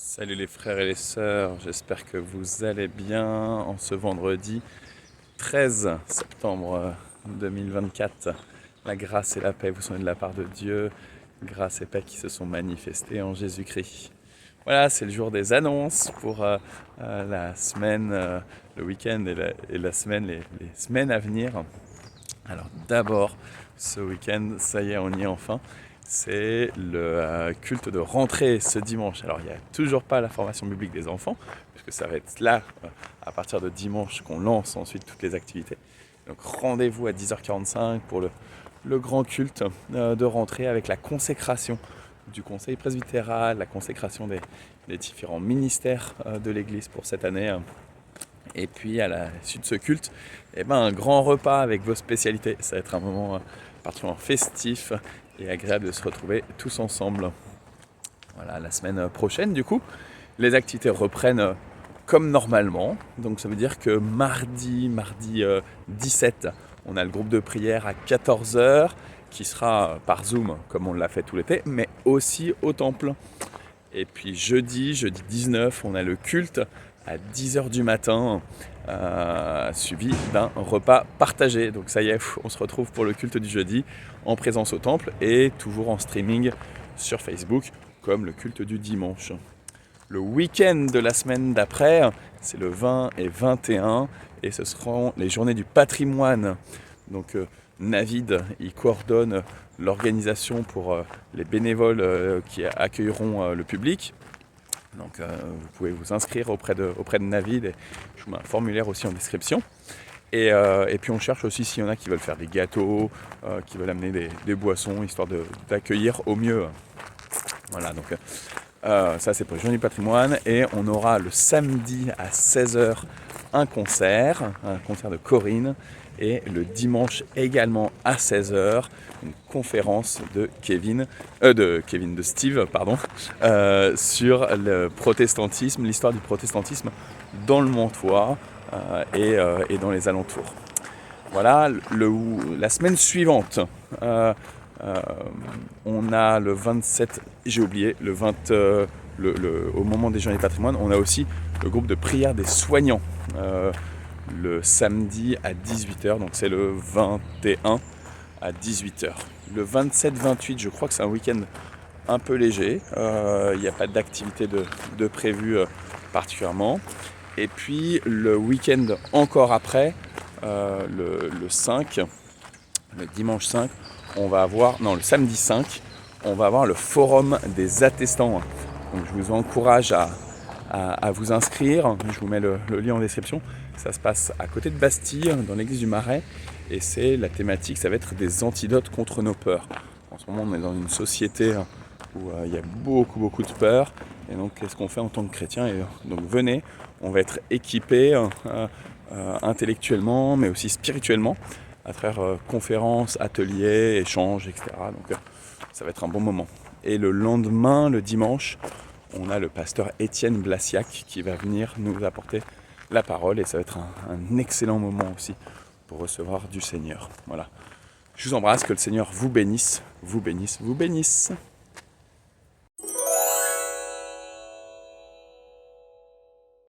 Salut les frères et les sœurs, j'espère que vous allez bien en ce vendredi 13 septembre 2024. La grâce et la paix vous sont de la part de Dieu, grâce et paix qui se sont manifestées en Jésus-Christ. Voilà, c'est le jour des annonces pour la semaine, le week-end et la semaine, les semaines à venir. Alors d'abord, ce week-end, ça y est, on y est enfin. C'est le culte de rentrée ce dimanche. Alors il n'y a toujours pas la formation biblique des enfants, puisque ça va être là, à partir de dimanche, qu'on lance ensuite toutes les activités. Donc rendez-vous à 10h45 pour le grand culte de rentrée avec la consécration du conseil presbytéral, la consécration des différents ministères de l'Église pour cette année. Et puis à la suite de ce culte, un grand repas avec vos spécialités. Ça va être un moment particulièrement festif et agréable de se retrouver tous ensemble. Voilà, la semaine prochaine du coup, les activités reprennent comme normalement. Donc ça veut dire que mardi 17, on a le groupe de prière à 14h qui sera par Zoom comme on l'a fait tout l'été, mais aussi au temple. Et puis jeudi 19, on a le culte à 10h du matin, suivi d'un repas partagé. Donc ça y est, on se retrouve pour le culte du jeudi en présence au temple et toujours en streaming sur Facebook comme le culte du dimanche. Le week-end de la semaine d'après, c'est le 20 et 21 et ce seront les journées du patrimoine. Donc Navid, il coordonne l'organisation pour les bénévoles qui accueilleront le public. Donc vous pouvez vous inscrire auprès de Navid et je vous mets un formulaire aussi en description. Et puis on cherche aussi s'il y en a qui veulent faire des gâteaux, qui veulent amener des boissons, histoire d'accueillir au mieux. Voilà, donc ça c'est pour les Journées du patrimoine. Et on aura le samedi à 16h un concert de Corinne. Et le dimanche également à 16h, une conférence de Steve, sur le protestantisme, l'histoire du protestantisme dans le Montois et dans les alentours. Voilà, la semaine suivante, on a le 27, j'ai oublié, au moment des Journées du patrimoine, on a aussi le groupe de prière des soignants. Le samedi à 18h, donc c'est le 21 à 18h. Le 27-28, je crois que c'est un week-end un peu léger, il n'y a pas d'activité de prévu particulièrement. Et puis le week-end encore après, le 5, le dimanche 5, le samedi 5, on va avoir le forum des attestants. Donc je vous encourage à vous inscrire, je vous mets le lien en description. Ça se passe à côté de Bastille, dans l'église du Marais, et c'est la thématique, ça va être des antidotes contre nos peurs. En ce moment, on est dans une société où il y a beaucoup de peurs, et donc qu'est-ce qu'on fait en tant que chrétien? Et donc venez, on va être équipés intellectuellement, mais aussi spirituellement, à travers conférences, ateliers, échanges, etc. Donc ça va être un bon moment. Et le lendemain, le dimanche, on a le pasteur Étienne Blasiac qui va venir nous apporter la parole et ça va être un excellent moment aussi pour recevoir du Seigneur. Voilà. Je vous embrasse, que le Seigneur vous bénisse, vous bénisse, vous bénisse.